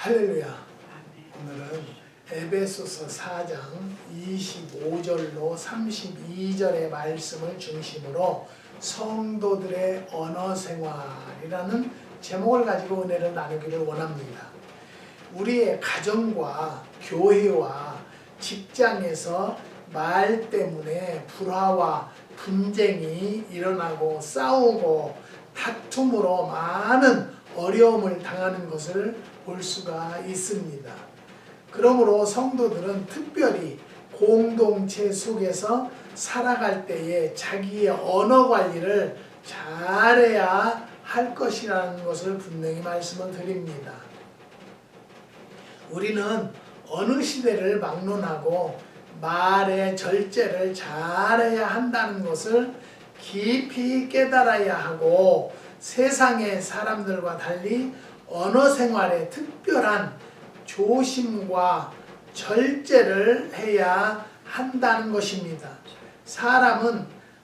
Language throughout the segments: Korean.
할렐루야. 오늘은 에베소서 4장 25절로 32절의 말씀을 중심으로 성도들의 언어생활이라는 제목을 가지고 은혜를 나누기를 원합니다. 우리의 가정과 교회와 직장에서 말 때문에 불화와 분쟁이 일어나고 싸우고 다툼으로 많은 어려움을 당하는 것을 볼 수가 있습니다. 그러므로 성도들은 특별히 공동체 속에서 살아갈 때에 자기의 언어 관리를 잘해야 할 것이라는 것을 분명히 말씀을 드립니다. 우리는 어느 시대를 막론하고 말의 절제를 잘해야 한다는 것을 깊이 깨달아야 하고 세상의 사람들과 달리 언어 생활에 특별한 조심과 절제를 해야 한다는 것입니다.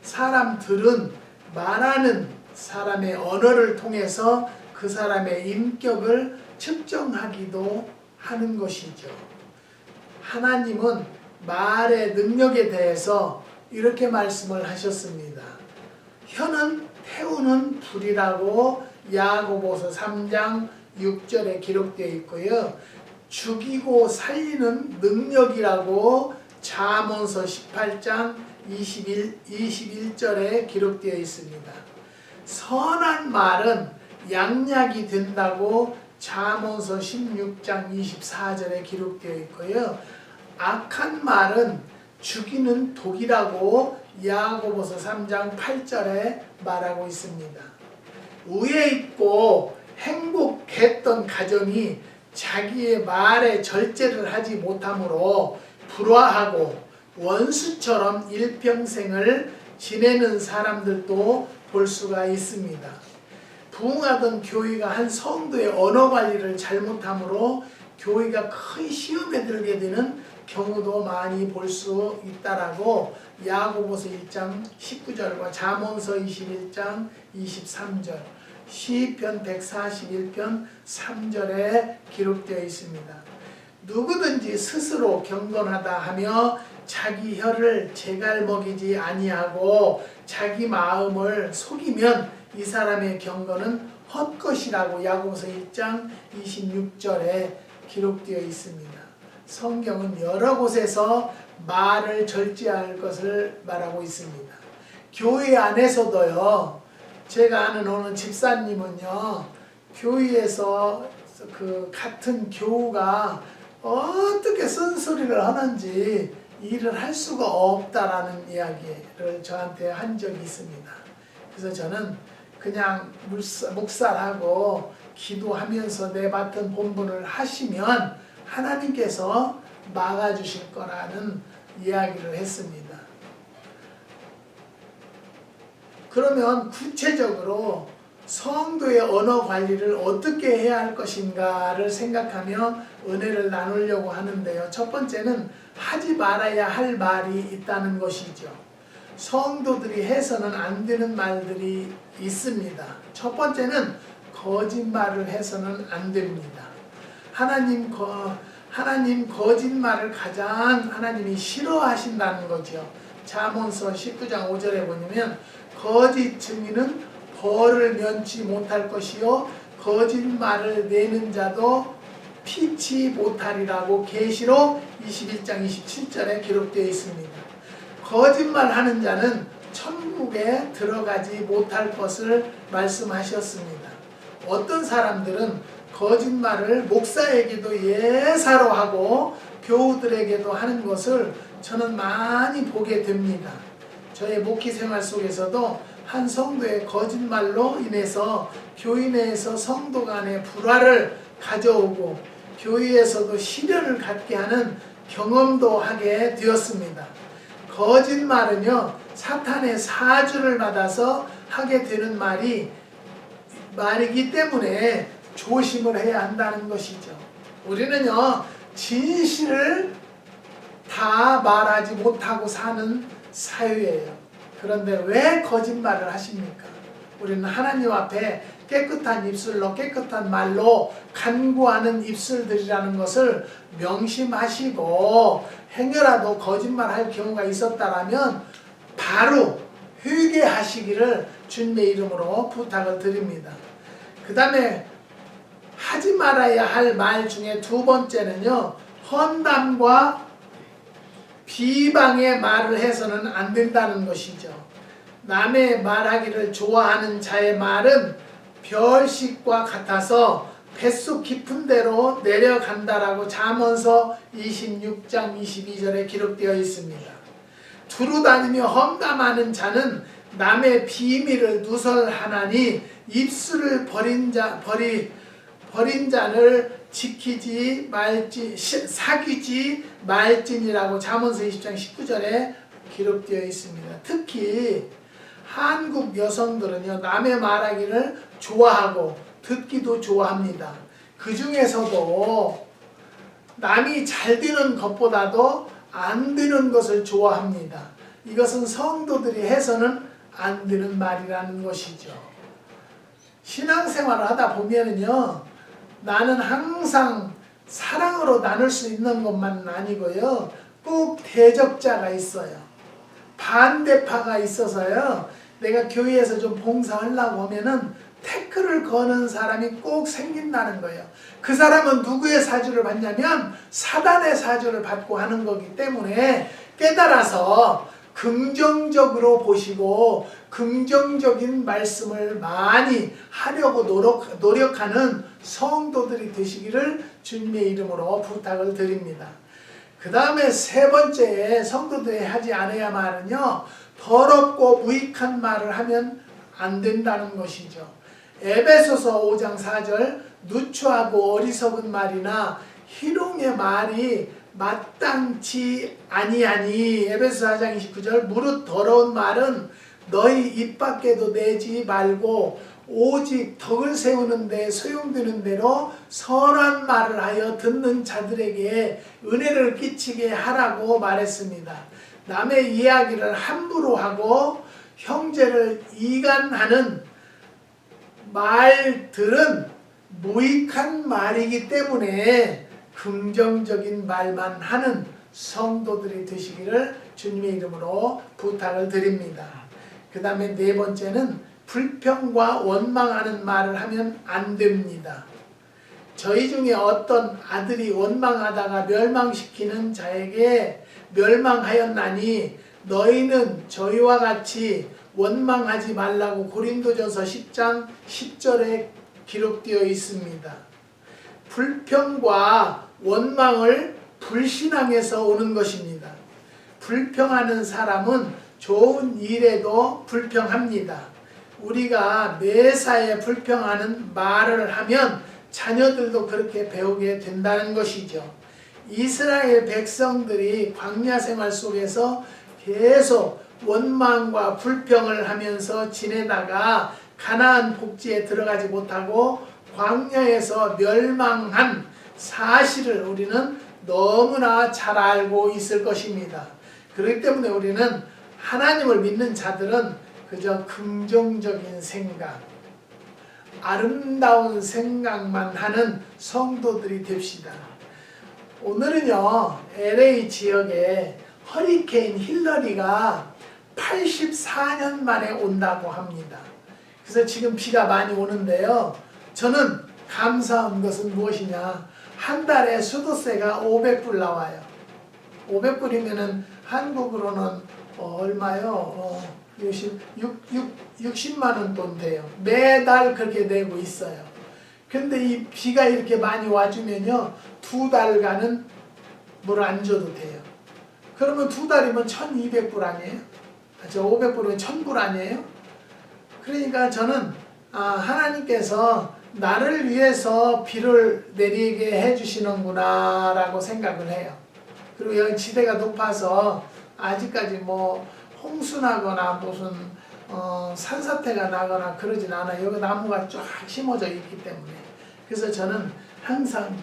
사람들은 말하는 사람의 언어를 통해서 그 사람의 인격을 측정하기도 하는 것이죠. 하나님은 말의 능력에 대해서 이렇게 말씀을 하셨습니다. 혀는 태우는 불이라고 야고보서 3장 6절에 기록되어 있고요. 죽이고 살리는 능력이라고 잠언서 18장 21절에 기록되어 있습니다. 선한 말은 양약이 된다고 잠언서 16장 24절에 기록되어 있고요. 악한 말은 죽이는 독이라고 야고보서 3장 8절에 말하고 있습니다. 우애 있고 행복했던 가정이 자기의 말에 절제를 하지 못함으로 불화하고 원수처럼 일평생을 지내는 사람들도 볼 수가 있습니다. 부흥하던 교회가 한 성도의 언어 관리를 잘못함으로 교회가 큰 시험에 들게 되는 경우도 많이 볼 수 있다라고 야고보서 1장 19절과 잠언서 21장 23절, 시편 141편 3절에 기록되어 있습니다. 누구든지 스스로 경건하다 하며 자기 혀를 제갈먹이지 아니하고 자기 마음을 속이면 이 사람의 경건은 헛것이라고 야고보서 1장 26절에 기록되어 있습니다. 성경은 여러 곳에서 말을 절제할 것을 말하고 있습니다. 교회 안에서도요. 제가 아는 어느 집사님은요. 교회에서 그 같은 교우가 어떻게 쓴소리를 하는지 일을 할 수가 없다라는 이야기를 저한테 한 적이 있습니다. 그래서 저는 그냥 묵살하고 기도하면서 내 맡은 본분을 하시면 하나님께서 막아주실 거라는 이야기를 했습니다. 그러면 구체적으로 성도의 언어 관리를 어떻게 해야 할 것인가를 생각하며 은혜를 나누려고 하는데요. 첫 번째는 하지 말아야 할 말이 있다는 것이죠. 성도들이 해서는 안 되는 말들이 있습니다. 첫 번째는 거짓말을 해서는 안 됩니다. 하나님 거짓말을 가장 하나님이 싫어하신다는 거죠. 잠언서 19장 5절에 보면 거짓 증인은 벌을 면치 못할 것이요 거짓말을 내는 자도 피치 못하리라고 계시록 21장 27절에 기록되어 있습니다. 거짓말하는 자는 천국에 들어가지 못할 것을 말씀하셨습니다. 어떤 사람들은 거짓말을 목사에게도 예사로 하고 교우들에게도 하는 것을 저는 많이 보게 됩니다. 저의 목회 생활 속에서도 한 성도의 거짓말로 인해서 교회 내에서 성도 간의 불화를 가져오고 교회에서도 시련을 갖게 하는 경험도 하게 되었습니다. 거짓말은요, 사탄의 사주를 받아서 하게 되는 말이기 때문에 조심을 해야 한다는 것이죠. 우리는요, 진실을 다 말하지 못하고 사는 사회예요. 그런데 왜 거짓말을 하십니까? 우리는 하나님 앞에 깨끗한 입술로 깨끗한 말로 간구하는 입술들이라는 것을 명심하시고 행여라도 거짓말할 경우가 있었다라면 바로 회개하시기를 주님의 이름으로 부탁을 드립니다. 그 다음에 하지 말아야 할 말 중에 두 번째는요, 험담과 비방의 말을 해서는 안 된다는 것이죠. 남의 말하기를 좋아하는 자의 말은 별식과 같아서 뱃속 깊은 데로 내려간다라고 잠언서 26장 22절에 기록되어 있습니다. 두루 다니며 험담하는 자는 남의 비밀을 누설하나니 입술을 버린 자를 지키지 말지 사귀지 말지니라고 잠언서 20장 19절에 기록되어 있습니다. 특히 한국 여성들은요, 남의 말하기를 좋아하고 듣기도 좋아합니다. 그 중에서도 남이 잘 되는 것보다도 안 되는 것을 좋아합니다. 이것은 성도들이 해서는 안 되는 말이라는 것이죠. 신앙생활을 하다 보면은요, 나는 항상 사랑으로 나눌 수 있는 것만은 아니고요, 꼭 대적자가 있어요. 반대파가 있어서요, 내가 교회에서 좀 봉사하려고 하면은 태클을 거는 사람이 꼭 생긴다는 거예요. 그 사람은 누구의 사주를 받냐면 사단의 사주를 받고 하는 거기 때문에 깨달아서 긍정적으로 보시고 긍정적인 말씀을 많이 하려고 노력하는 성도들이 되시기를 주님의 이름으로 부탁을 드립니다. 그 다음에 세 번째 성도들이 하지 않아야 말은요, 더럽고 무익한 말을 하면 안 된다는 것이죠. 에베소서 5장 4절 누추하고 어리석은 말이나 희롱의 말이 마땅치 아니하니, 에베소 4장 29절 무릇 더러운 말은 너희 입 밖에도 내지 말고 오직 덕을 세우는 데 소용되는 대로 선한 말을 하여 듣는 자들에게 은혜를 끼치게 하라고 말했습니다. 남의 이야기를 함부로 하고 형제를 이간하는 말들은 무익한 말이기 때문에 긍정적인 말만 하는 성도들이 되시기를 주님의 이름으로 부탁을 드립니다. 그 다음에 네 번째는 불평과 원망하는 말을 하면 안 됩니다. 저희 중에 어떤 아들이 원망하다가 멸망시키는 자에게 멸망하였나니 너희는 저희와 같이 원망하지 말라고 고린도전서 10장 10절에 기록되어 있습니다. 불평과 원망을 불신앙에서 오는 것입니다. 불평하는 사람은 좋은 일에도 불평합니다. 우리가 매사에 불평하는 말을 하면 자녀들도 그렇게 배우게 된다는 것이죠. 이스라엘 백성들이 광야 생활 속에서 계속 원망과 불평을 하면서 지내다가 가나안 복지에 들어가지 못하고 광야에서 멸망한 사실을 우리는 너무나 잘 알고 있을 것입니다. 그렇기 때문에 우리는 하나님을 믿는 자들은 그저 긍정적인 생각, 아름다운 생각만 하는 성도들이 됩시다. 오늘은요, LA 지역에 허리케인 힐러리가 84년 만에 온다고 합니다. 그래서 지금 비가 많이 오는데요, 저는 감사한 것은 무엇이냐, 한 달에 수도세가 500불 나와요. 500불이면은 한국으로는 얼마요? 60만 원 돈 돼요. 매달 그렇게 내고 있어요. 근데 이 비가 이렇게 많이 와주면요, 2달간은 물 안 줘도 돼요. 그러면 2달이면 1200불 아니에요? 저 500불이면 1000불 아니에요? 그러니까 저는 하나님께서 나를 위해서 비를 내리게 해주시는구나 라고 생각을 해요. 그리고 여기 지대가 높아서 아직까지 뭐 홍수나거나 무슨 산사태가 나거나 그러진 않아요. 여기 나무가 쫙 심어져 있기 때문에. 그래서 저는 항상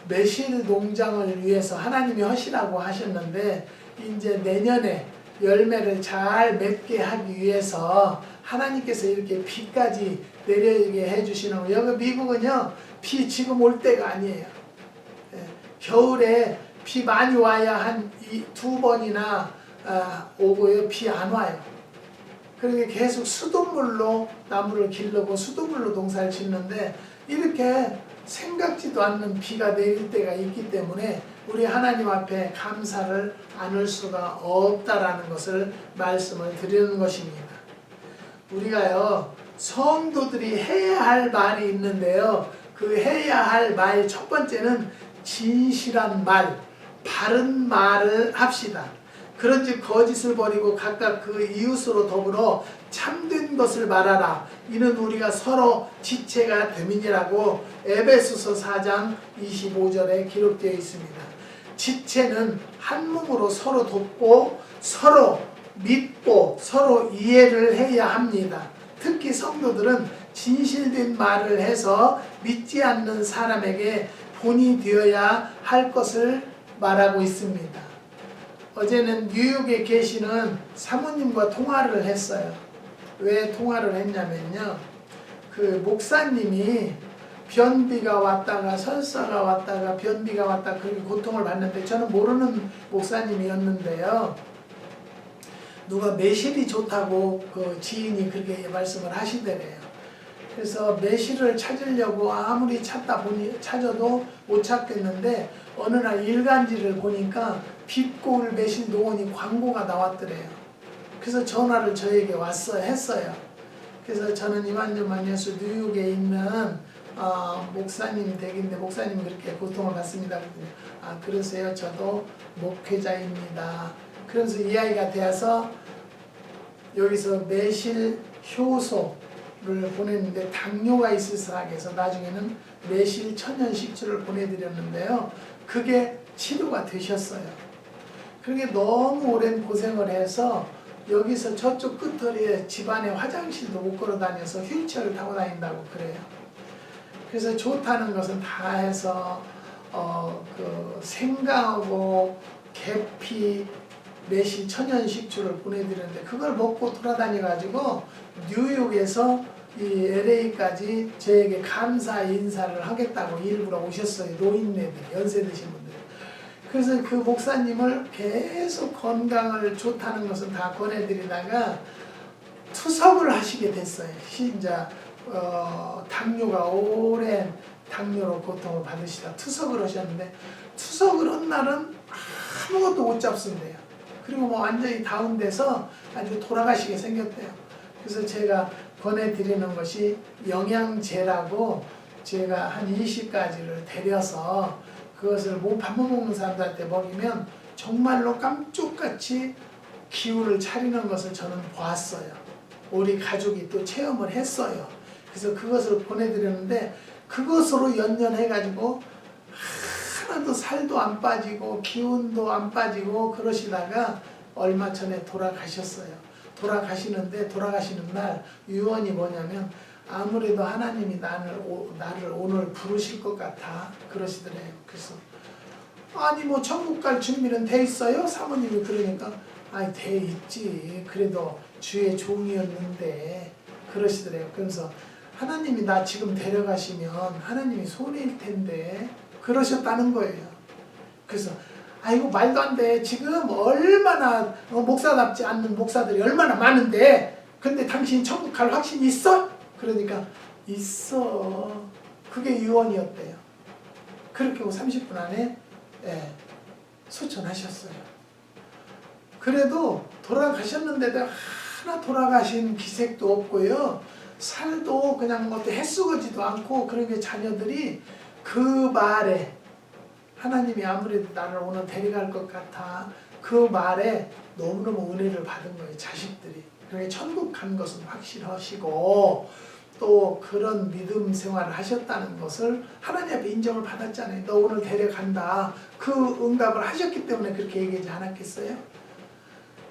매실 농장을 위해서 하나님이 하시라고 하셨는데 이제 내년에 열매를 잘 맺게 하기 위해서 하나님께서 이렇게 비까지 내리게 해주시는 거예요. 여기 미국은요, 비 지금 올 때가 아니에요. 예, 겨울에 비 많이 와야 한 2번이나 오고요. 비 안 와요. 그러니까 계속 수돗물로 나무를 기르고 수돗물로 농사를 짓는데 이렇게 생각지도 않는 비가 내릴 때가 있기 때문에 우리 하나님 앞에 감사를 안을 수가 없다라는 것을 말씀을 드리는 것입니다. 우리가요, 성도들이 해야 할 말이 있는데요. 그 해야 할 말 첫 번째는 진실한 말, 바른 말을 합시다. 그런즉 거짓을 버리고 각각 그 이웃으로 더불어 참된 것을 말하라. 이는 우리가 서로 지체가 됨이니라고 에베소서 4장 25절에 기록되어 있습니다. 지체는 한 몸으로 서로 돕고 서로 믿고 서로 이해를 해야 합니다. 특히 성도들은 진실된 말을 해서 믿지 않는 사람에게 본이 되어야 할 것을 말하고 있습니다. 어제는 뉴욕에 계시는 사모님과 통화를 했어요. 왜 통화를 했냐면요, 그 목사님이 변비가 왔다가 설사가 왔다가 변비가 왔다가 그렇게 고통을 받는데 저는 모르는 목사님이었는데요. 누가 매실이 좋다고 그 지인이 그렇게 말씀을 하시더래요. 그래서 매실을 찾으려고 아무리 찾아도 못 찾겠는데 어느 날 일간지를 보니까 빛고울 매실 농원이 광고가 나왔더래요. 그래서 전화를 저에게 했어요. 그래서 저는 이만저만 예수 뉴욕에 있는 목사님 댁인데 목사님이 그렇게 고통을 받습니다. 그러세요? 저도 목회자입니다. 그러면서 이야기가 되어서 여기서 매실 효소를 보냈는데 당뇨가 있으시다 해서 나중에는 매실 천연 식초를 보내드렸는데요. 그게 치료가 되셨어요. 그게 너무 오랜 고생을 해서 여기서 저쪽 끝터리에 집안에 화장실도 못 걸어 다녀서 휠체어를 타고 다닌다고 그래요. 그래서 좋다는 것은 다 해서 그 생강하고 계피 매실 천연 식초를 보내드렸는데 그걸 먹고 돌아다녀가지고 뉴욕에서 이 LA까지 저에게 감사 인사를 하겠다고 일부러 오셨어요. 노인네들, 연세 드신 분들. 그래서 그 목사님을 계속 건강을 좋다는 것은 다 권해드리다가 투석을 하시게 됐어요. 이제 당뇨가 오랜 당뇨로 고통을 받으시다 투석을 하셨는데 투석을 한 날은 아무것도 못 잡순대요. 그리고 뭐 완전히 다운돼서 아주 돌아가시게 생겼대요. 그래서 제가 권해드리는 것이 영양제라고 제가 한 20가지를 데려서 그것을 밥 못 먹는 사람들한테 먹이면 정말로 깜짝같이 기운을 차리는 것을 저는 보았어요. 우리 가족이 또 체험을 했어요. 그래서 그것을 보내드렸는데 그것으로 연연해가지고 하나도 살도 안 빠지고 기운도 안 빠지고 그러시다가 얼마 전에 돌아가셨어요. 돌아가시는데 돌아가시는 날 유언이 뭐냐면 아무래도 하나님이 나를 오늘 부르실 것 같아 그러시더래요. 그래서 아니 뭐 천국 갈 준비는 돼 있어요? 사모님이 그러니까 아니 돼 있지. 그래도 주의 종이었는데 그러시더래요. 그래서 하나님이 나 지금 데려가시면 하나님이 손해일 텐데 그러셨다는 거예요. 그래서 아이고 말도 안 돼. 지금 얼마나 목사답지 않는 목사들이 얼마나 많은데 근데 당신 천국 갈 확신 있어? 그러니까 있어. 그게 유언이었대요. 그렇게 30분 안에 소천하셨어요. 그래도 돌아가셨는데도 하나 돌아가신 기색도 없고요. 살도 그냥 뭐 햇수거지도 않고 그런 게 자녀들이 그 말에 하나님이 아무래도 나를 오늘 데려갈 것 같아 그 말에 너무너무 은혜를 받은 거예요. 자식들이. 그러니까 천국 간 것은 확실하시고 또 그런 믿음 생활을 하셨다는 것을 하나님 앞에 인정을 받았잖아요. 너 오늘 데려간다. 그 응답을 하셨기 때문에 그렇게 얘기하지 않았겠어요?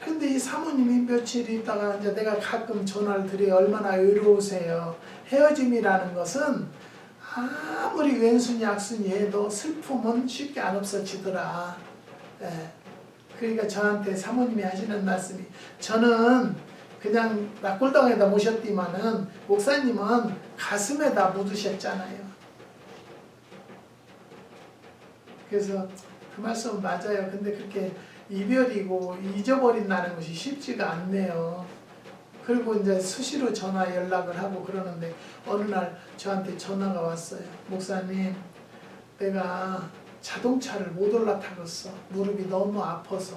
근데 이 사모님이 며칠 있다가 이제 내가 가끔 전화를 드려요. 얼마나 외로우세요. 헤어짐이라는 것은 아무리 왼순이 악순이 해도 슬픔은 쉽게 안 없어지더라. 그러니까 저한테 사모님이 하시는 말씀이 저는 그냥 낙골당에다 모셨지만은 목사님은 가슴에다 묻으셨잖아요. 그래서 그 말씀은 맞아요. 근데 그렇게 이별이고 잊어버린다는 것이 쉽지가 않네요. 그리고 이제 수시로 전화 연락을 하고 그러는데 어느 날 저한테 전화가 왔어요. 목사님, 내가 자동차를 못 올라타겠어. 무릎이 너무 아파서.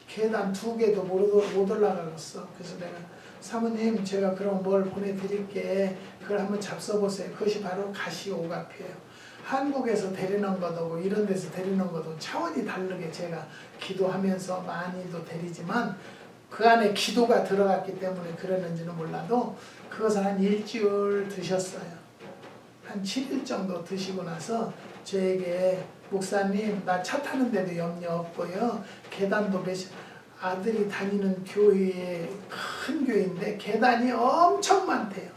계단 2개도 못 올라가겠어. 그래서 내가 사모님 제가 그럼 뭘 보내드릴게. 그걸 한번 잡숴보세요. 그것이 바로 가시오가피예요. 한국에서 데리는 것하고 이런 데서 데리는 것도 차원이 다르게 제가 기도하면서 많이도 데리지만 그 안에 기도가 들어갔기 때문에 그랬는지는 몰라도 그것을 한 일주일 드셨어요. 한 7일 정도 드시고 나서 저에게 목사님 나 차 타는 데도 염려 없고요. 계단도 아들이 다니는 교회에 큰 교회인데 계단이 엄청 많대요.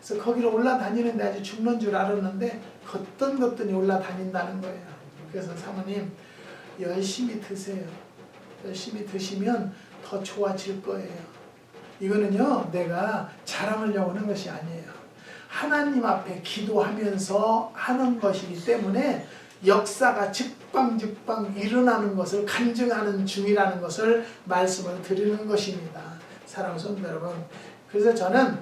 그래서 거기를 올라다니는데 아주 죽는 줄 알았는데 거뜬거뜬히 올라다닌다는 거예요. 그래서 사모님 열심히 드세요. 열심히 드시면 더 좋아질 거예요. 이거는요 내가 자랑하려고 하는 것이 아니에요. 하나님 앞에 기도하면서 하는 것이기 때문에 역사가 즉방즉방 일어나는 것을 간증하는 중이라는 것을 말씀을 드리는 것입니다. 사랑하는 성도 여러분, 그래서 저는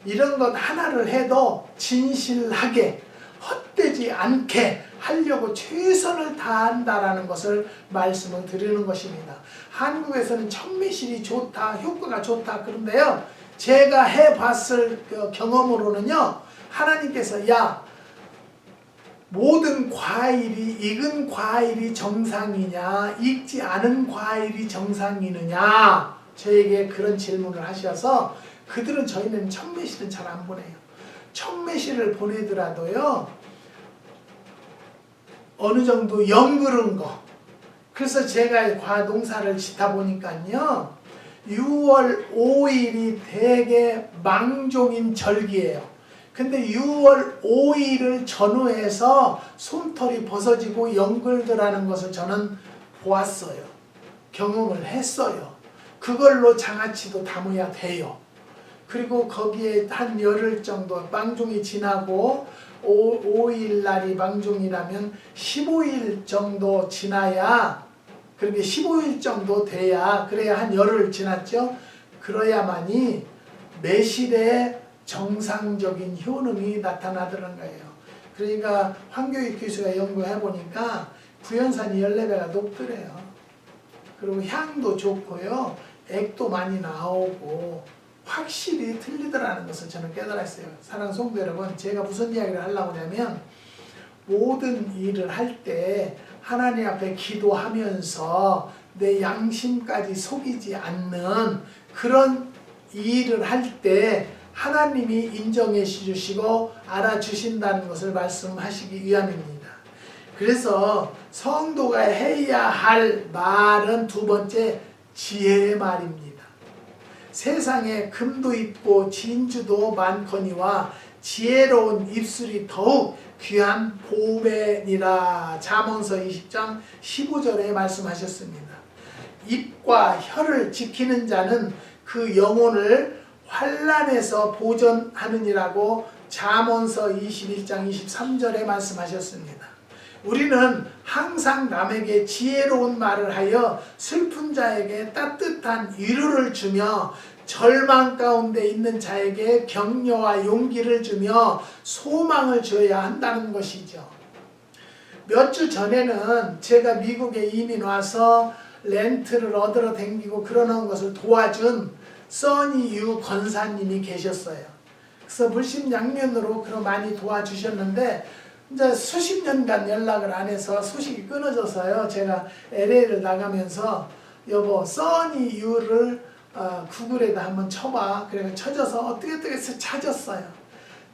이런 것 하나를 해도 진실하게 헛되지 않게 하려고 최선을 다한다라는 것을 말씀을 드리는 것입니다. 한국에서는 천매실이 좋다, 효과가 좋다 그런데요. 제가 해봤을 경험으로는요. 하나님께서 모든 과일이 익은 과일이 정상이냐 익지 않은 과일이 정상이느냐 저에게 그런 질문을 하셔서 그들은 저희는 천매실은 잘 안 보내요. 천매실을 보내더라도요. 어느 정도 영그른 거. 그래서 제가 농사를 짓다 보니까요. 6월 5일이 되게 망종인 절기예요. 근데 6월 5일을 전후해서 솜털이 벗어지고 영글더라는 것을 저는 보았어요. 경험을 했어요. 그걸로 장아찌도 담아야 돼요. 그리고 거기에 한 열흘 정도 망종이 지나고 5일 날이 망종이라면 15일 정도 지나야 그렇게 15일 정도 돼야 그래야 한 열흘 지났죠. 그래야만이 매실의 정상적인 효능이 나타나더란 거예요. 그러니까 황교익 교수가 연구해 보니까 구연산이 14배가 높더래요. 그리고 향도 좋고요. 액도 많이 나오고 확실히 틀리더라는 것을 저는 깨달았어요. 사랑하는 성도 여러분, 제가 무슨 이야기를 하려고 하냐면 모든 일을 할 때 하나님 앞에 기도하면서 내 양심까지 속이지 않는 그런 일을 할 때 하나님이 인정해 주시고 알아주신다는 것을 말씀하시기 위함입니다. 그래서 성도가 해야 할 말은 두 번째 지혜의 말입니다. 세상에 금도 있고 진주도 많거니와 지혜로운 입술이 더욱 귀한 보배니라. 잠언서 20장 15절에 말씀하셨습니다. 입과 혀를 지키는 자는 그 영혼을 환난에서 보전하느니라고 잠언서 21장 23절에 말씀하셨습니다. 우리는 항상 남에게 지혜로운 말을 하여 슬픈 자에게 따뜻한 위로를 주며 절망 가운데 있는 자에게 격려와 용기를 주며 소망을 줘야 한다는 것이죠. 몇 주 전에는 제가 미국에 이민 와서 렌트를 얻으러 댕기고 그러는 것을 도와준 써니 유 권사님이 계셨어요. 그래서 물심양면으로 그런 많이 도와주셨는데 이제 수십 년간 연락을 안 해서 소식이 끊어져서요. 제가 LA를 나가면서 여보 써니 유를 구글에다 한번 쳐봐. 그래서 쳐져서 어떻게 해서 찾았어요.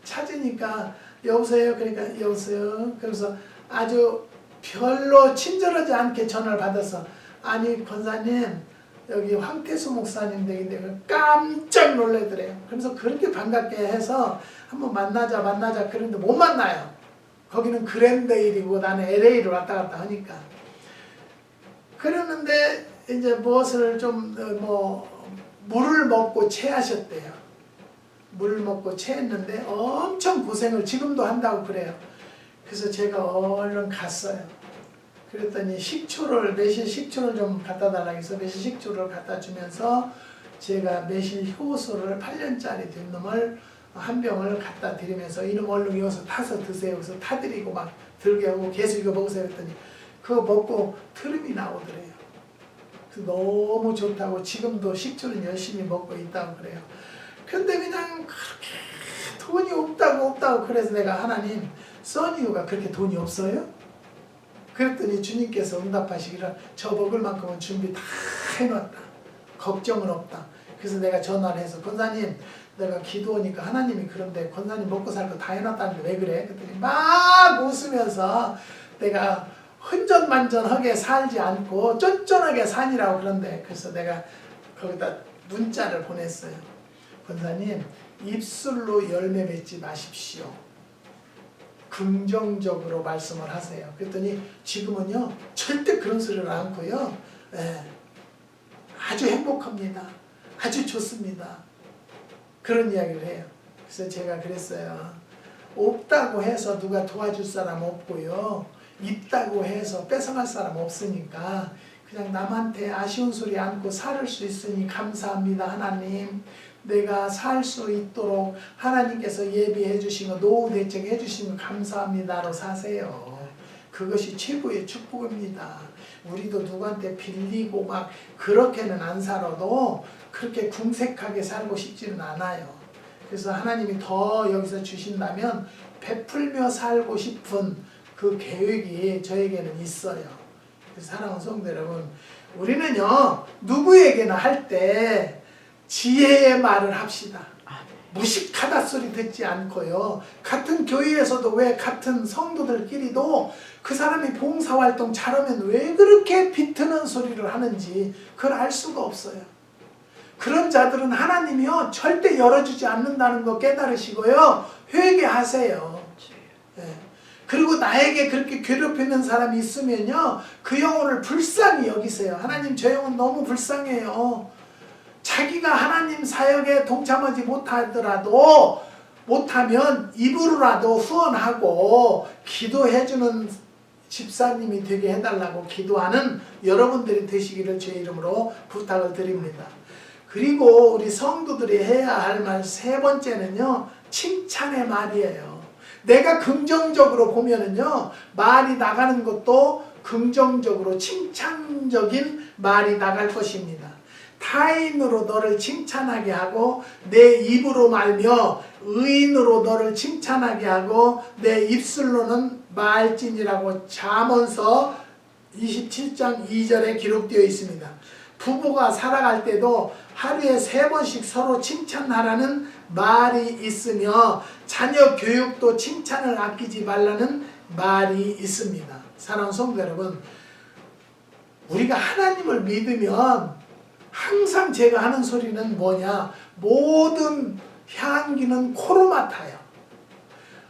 찾으니까 여보세요. 그러니까 여보세요. 그래서 아주 별로 친절하지 않게 전화를 받아서 아니 권사님 여기 황태수 목사님 댁인데 깜짝 놀래더래요. 그래서 그렇게 반갑게 해서 한번 만나자 그런데 못 만나요. 거기는 그랜데일이고 나는 LA를 왔다 갔다 하니까. 그러는데 이제 무엇을 좀 물을 먹고 체하셨대요. 물을 먹고 체했는데 엄청 고생을 지금도 한다고 그래요. 그래서 제가 얼른 갔어요. 그랬더니 매실 식초를 좀 갖다 달라고 해서 매실 식초를 갖다 주면서 제가 매실 효소를 8년짜리 된 놈을 한 병을 갖다 드리면서 이놈 얼른 이어서 타서 드세요. 그래서 타드리고 막 들게 하고 계속 이거 먹으세요 했더니 그거 먹고 트름이 나오더래요. 그래서 너무 좋다고 지금도 식초는 열심히 먹고 있다고 그래요. 근데 그냥 그렇게 돈이 없다고 그래서 내가 하나님 써니유가 그렇게 돈이 없어요? 그랬더니 주님께서 응답하시기를 저 먹을 만큼은 준비 다 해놨다. 걱정은 없다. 그래서 내가 전화를 해서 권사님 내가 기도하니까 하나님이 그런데 권사님 먹고 살 거 다 해놨다는데 왜 그래? 그랬더니 막 웃으면서 내가 흔전만전하게 살지 않고 쫀쫀하게 사니라고 그런데 그래서 내가 거기다 문자를 보냈어요. 권사님 입술로 열매 맺지 마십시오. 긍정적으로 말씀을 하세요. 그랬더니 지금은요 절대 그런 소리를 않고요. 아주 행복합니다. 아주 좋습니다. 그런 이야기를 해요. 그래서 제가 그랬어요. 없다고 해서 누가 도와줄 사람 없고요. 있다고 해서 뺏어갈 사람 없으니까 그냥 남한테 아쉬운 소리 않고 살 수 있으니 감사합니다. 하나님 내가 살 수 있도록 하나님께서 예비해 주신 거 노후 대책해 주신 거 감사합니다로 사세요. 그것이 최고의 축복입니다. 우리도 누구한테 빌리고 막 그렇게는 안 살아도 그렇게 궁색하게 살고 싶지는 않아요. 그래서 하나님이 더 여기서 주신다면 베풀며 살고 싶은 그 계획이 저에게는 있어요. 그래서 사랑하는 성도 여러분, 우리는요 누구에게나 할 때 지혜의 말을 합시다. 무식하다 소리 듣지 않고요. 같은 교회에서도 왜 같은 성도들끼리도 그 사람이 봉사활동 잘하면 왜 그렇게 비트는 소리를 하는지 그걸 알 수가 없어요. 그런 자들은 하나님이요 절대 열어주지 않는다는 거 깨달으시고요. 회개하세요. 그리고 나에게 그렇게 괴롭히는 사람이 있으면요 그 영혼을 불쌍히 여기세요. 하나님 저 영혼 너무 불쌍해요. 자기가 하나님 사역에 동참하지 못하면 입으로라도 후원하고 기도해주는 집사님이 되게 해달라고 기도하는 여러분들이 되시기를 주의 이름으로 부탁을 드립니다. 그리고 우리 성도들이 해야 할 말 세 번째는요 칭찬의 말이에요. 내가 긍정적으로 보면은요 말이 나가는 것도 긍정적으로 칭찬적인 말이 나갈 것입니다. 타인으로 너를 칭찬하게 하고 내 입으로 말며 의인으로 너를 칭찬하게 하고 내 입술로는 말진이라고 잠언서 27장 2절에 기록되어 있습니다. 부부가 살아갈 때도 하루에 3번씩 서로 칭찬하라는 말이 있으며 자녀 교육도 칭찬을 아끼지 말라는 말이 있습니다. 사랑하는 성도 여러분, 우리가 하나님을 믿으면 항상 제가 하는 소리는 뭐냐? 모든 향기는 코로 맡아요.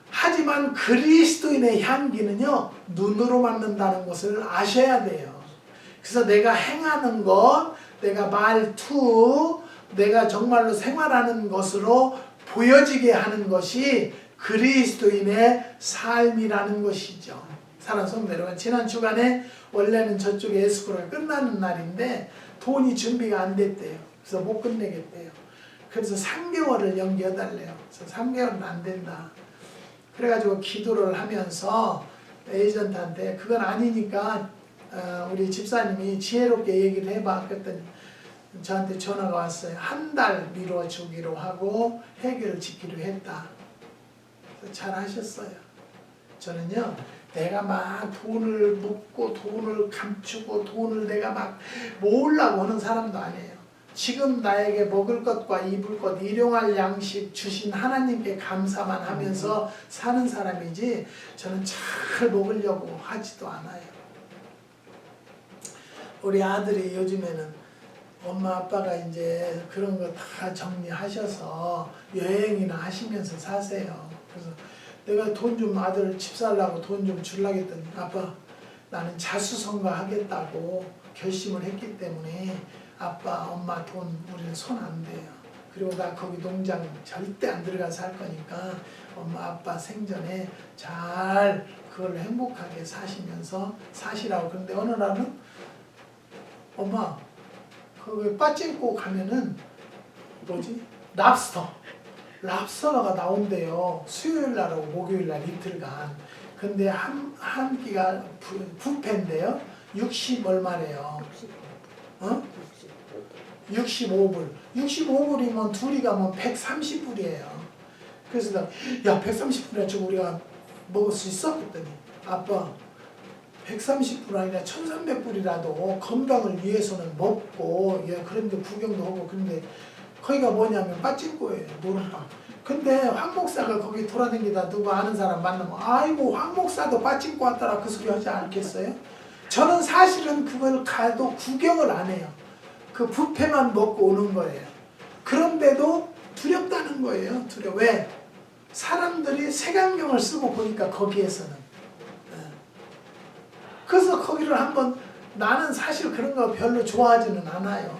하지만 그리스도인의 향기는요 눈으로 맡는다는 것을 아셔야 돼요. 그래서 내가 행하는 것, 내가 말투, 내가 정말로 생활하는 것으로 보여지게 하는 것이 그리스도인의 삶이라는 것이죠. 사랑하는 성도 여러분, 지난 주간에 원래는 저쪽에 에스코가 끝나는 날인데 돈이 준비가 안 됐대요. 그래서 못 끝내겠대요. 그래서 3개월을 연기해달래요. 그래서 3개월은 안 된다. 그래가지고 기도를 하면서 에이전트한테 그건 아니니까 우리 집사님이 지혜롭게 얘기를 해봐. 그랬더니 저한테 전화가 왔어요. 한 달 미뤄주기로 하고 해결을 짓기로 했다. 잘 하셨어요. 저는요 내가 막 돈을 묻고 돈을 감추고 돈을 내가 막 모으려고 하는 사람도 아니에요. 지금 나에게 먹을 것과 입을 것, 일용할 양식 주신 하나님께 감사만 하면서 사는 사람이지 저는 잘 먹으려고 하지도 않아요. 우리 아들이 요즘에는 엄마 아빠가 이제 그런 거 다 정리하셔서 여행이나 하시면서 사세요. 그래서 내가 돈 좀 아들 집 살라고 돈 좀 주려고 했더니 아빠 나는 자수성가 하겠다고 결심을 했기 때문에 아빠, 엄마 돈 우리는 손 안 대요. 그리고 나 거기 농장 절대 안 들어가서 할 거니까 엄마, 아빠 생전에 잘 그걸 행복하게 사시면서 사시라고. 그런데 어느 날은 엄마, 거기 빠찡고 가면은 뭐지? 랍스터가 나온대요. 수요일 날하고 목요일 날 이틀간. 근데 한 끼가 부페인데요. 60 얼마래요? 65불. 65불이면 둘이 가면 130불이에요. 그래서 야 130불이나 저 우리가 먹을 수 있어? 그랬더니 아빠 130불 아니라 1300불이라도 건강을 위해서는 먹고 그런데 구경도 하고. 근데 거기가 뭐냐면 빠찡코예요. 노름빵. 근데 황 목사가 거기 돌아다니다 누구 아는 사람 만나면 아이고 황 목사도 빠찡코 왔더라 그 소리 하지 않겠어요? 저는 사실은 그걸 가도 구경을 안 해요. 그 뷔페만 먹고 오는 거예요. 그런데도 두렵다는 거예요. 왜? 사람들이 색안경을 쓰고 보니까 거기에서는. 그래서 거기를 한번 나는 사실 그런 거 별로 좋아하지는 않아요.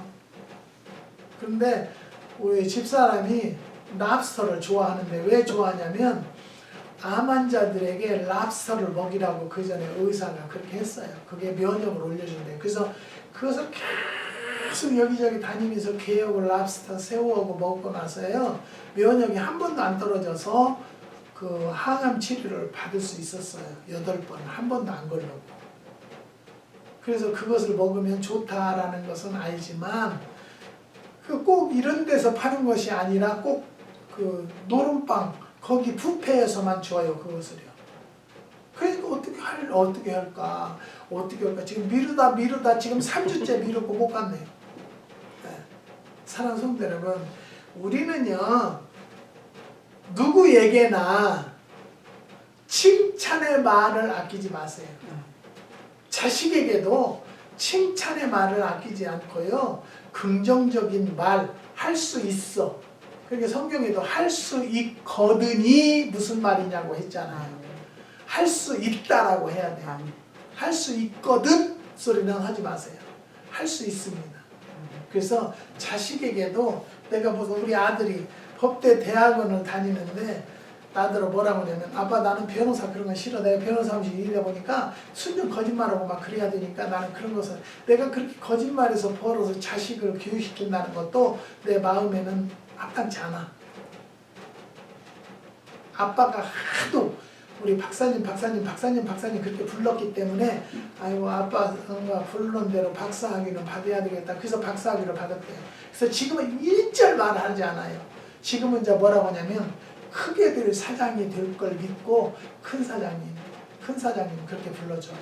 그런데 우리 집사람이 랍스터를 좋아하는데 왜 좋아하냐면 암 환자들에게 랍스터를 먹이라고 그 전에 의사가 그렇게 했어요. 그게 면역을 올려준대요. 그래서 그것을 계속 여기저기 다니면서 개역을 랍스터 새우하고 먹고 나서요 면역이 한 번도 안 떨어져서 그 항암 치료를 받을 수 있었어요. 8번 한 번도 안 걸렸고. 그래서 그것을 먹으면 좋다라는 것은 알지만 꼭 이런 데서 파는 것이 아니라 꼭 그 노름빵 거기 뷔페에서만 줘요 그것을요. 그러니까 어떻게 할까 지금 미루다 지금 3주째 미루고 못 갔네요. 네. 사랑하는 성도 여러분, 우리는요 누구에게나 칭찬의 말을 아끼지 마세요. 자식에게도 칭찬의 말을 아끼지 않고요 긍정적인 말 할 수 있어. 그러니까 성경에도 할 수 있거든이 무슨 말이냐고 했잖아요. 할 수 있다라고 해야 돼요. 할 수 있거든 소리는 하지 마세요. 할 수 있습니다. 그래서 자식에게도 내가 보고 우리 아들이 법대 대학원을 다니는데 나더러 뭐라고 하냐면 아빠 나는 변호사 그런 건 싫어. 내가 변호사 하면서 일하다 보니까 순전 거짓말하고 막 그래야 되니까 나는 그런 것을 내가 그렇게 거짓말해서 벌어서 자식을 교육시킨다는 것도 내 마음에는 합당치 않아. 아빠가 하도 우리 박사님 그렇게 불렀기 때문에 아이고 아빠가 부르는 대로 박사학위는 받아야 되겠다. 그래서 박사학위를 받았대요. 그래서 지금은 일절 말하지 않아요. 지금은 이제 뭐라고 하냐면 크게 될 사장이 될 걸 믿고 큰 사장님 그렇게 불러줘요.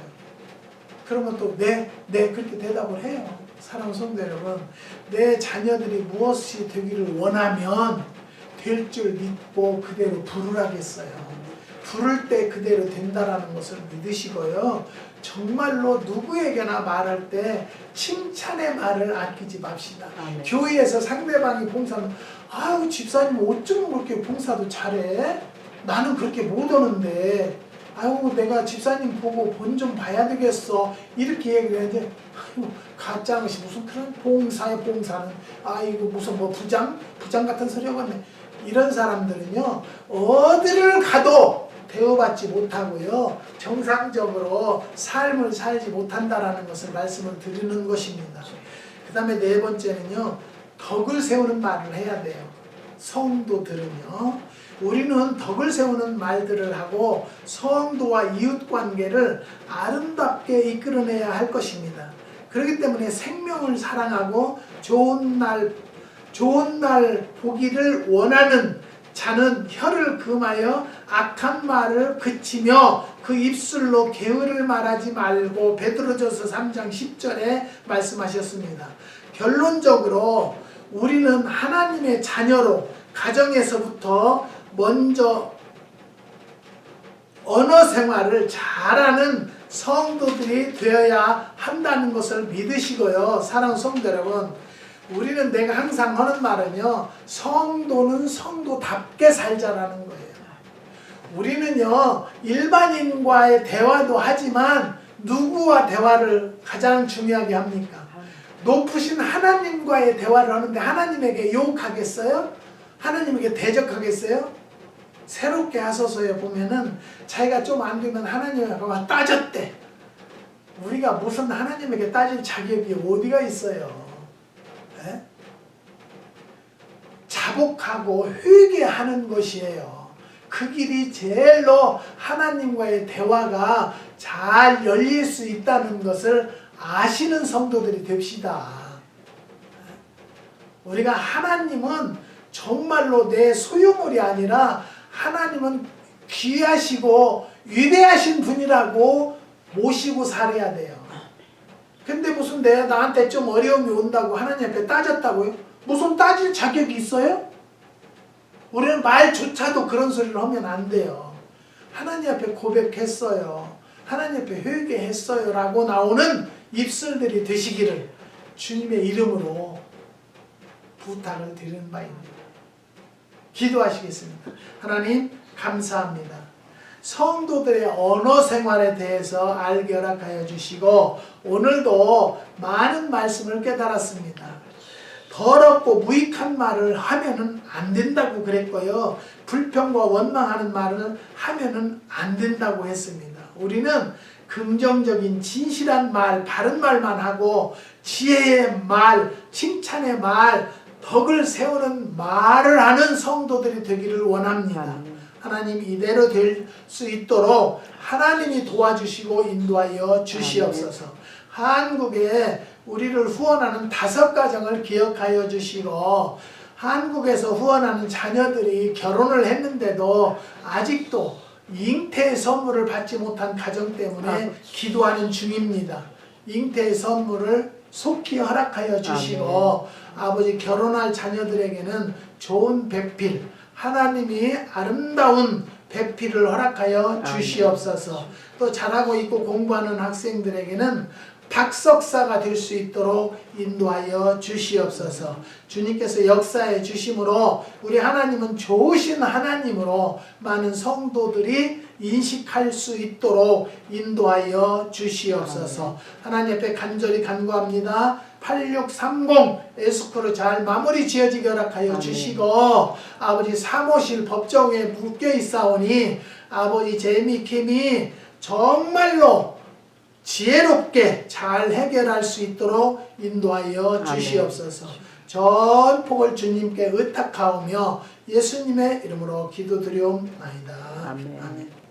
그러면 또 네 그렇게 대답을 해요. 사랑하는 성도 여러분, 내 자녀들이 무엇이 되기를 원하면 될 줄 믿고 그대로 부르라겠어요. 부를 때 그대로 된다라는 것을 믿으시고요. 정말로 누구에게나 말할 때 칭찬의 말을 아끼지 맙시다. 네. 교회에서 상대방이 봉사하면 아유 집사님 어쩜 그렇게 봉사도 잘해? 나는 그렇게 못 오는데 아유 내가 집사님 보고 본 좀 봐야 되겠어 이렇게 얘기하는데 아유 가짜것이 무슨 그런 봉사는 아이고 무슨 뭐 부장 같은 소리 하겠네. 이런 사람들은요 어디를 가도 대우받지 못하고요 정상적으로 삶을 살지 못한다라는 것을 말씀을 드리는 것입니다. 그 다음에 네 번째는요 덕을 세우는 말을 해야 돼요. 성도들은요 우리는 덕을 세우는 말들을 하고 성도와 이웃관계를 아름답게 이끌어내야 할 것입니다. 그렇기 때문에 생명을 사랑하고 좋은 날 보기를 원하는 자는 혀를 금하여 악한 말을 그치며 그 입술로 게으를 말하지 말고 베드로전서 3장 10절에 말씀하셨습니다. 결론적으로 우리는 하나님의 자녀로 가정에서부터 먼저 언어 생활을 잘하는 성도들이 되어야 한다는 것을 믿으시고요. 사랑하는 성도 여러분, 우리는 내가 항상 하는 말은요 성도는 성도답게 살자라는 거예요. 우리는요 일반인과의 대화도 하지만 누구와 대화를 가장 중요하게 합니까? 높으신 하나님과의 대화를 하는데 하나님에게 욕하겠어요? 하나님에게 대적하겠어요? 새롭게 하소서에 보면은 자기가 좀 안 되면 하나님에게 따졌대. 우리가 무슨 하나님에게 따질 자격이 어디가 있어요? 에? 자복하고 회개하는 것이에요. 그 길이 제일로 하나님과의 대화가 잘 열릴 수 있다는 것을 아시는 성도들이 됩시다. 우리가 하나님은 정말로 내 소유물이 아니라 하나님은 귀하시고 위대하신 분이라고 모시고 살아야 돼요. 근데 무슨 나한테 좀 어려움이 온다고 하나님 앞에 따졌다고요? 무슨 따질 자격이 있어요? 우리는 말조차도 그런 소리를 하면 안 돼요. 하나님 앞에 고백했어요. 하나님 앞에 회개했어요 라고 나오는 입술들이 되시기를 주님의 이름으로 부탁을 드리는 바입니다. 기도하시겠습니다. 하나님 감사합니다. 성도들의 언어 생활에 대해서 알게 허락하여 주시고 오늘도 많은 말씀을 깨달았습니다. 더럽고 무익한 말을 하면은 안 된다고 그랬고요. 불평과 원망하는 말을 하면은 안 된다고 했습니다. 우리는 긍정적인 진실한 말, 바른 말만 하고 지혜의 말, 칭찬의 말, 덕을 세우는 말을 하는 성도들이 되기를 원합니다. 하나님 이대로 될 수 있도록 하나님이 도와주시고 인도하여 주시옵소서. 한국에 우리를 후원하는 5가정을 기억하여 주시고 한국에서 후원하는 자녀들이 결혼을 했는데도 아직도 잉태의 선물을 받지 못한 가정 때문에 기도하는 중입니다. 잉태의 선물을 속히 허락하여 주시고 아버지 결혼할 자녀들에게는 좋은 배필, 하나님이 아름다운 배필을 허락하여 주시옵소서. 또 잘하고 있고 공부하는 학생들에게는 박석사가 될 수 있도록 인도하여 주시옵소서. 주님께서 역사해 주심으로 우리 하나님은 좋으신 하나님으로 많은 성도들이 인식할 수 있도록 인도하여 주시옵소서. 하나님 앞에 간절히 간구합니다. 8630 에스코로 잘 마무리 지어지게 허락하여 주시고 아버지 사무실 법정에 묶여 있사오니 아버지 재미 캠이 정말로 지혜롭게 잘 해결할 수 있도록 인도하여 주시옵소서. 전폭을 주님께 의탁하오며 예수님의 이름으로 기도드리옵나이다. 아멘. 아멘.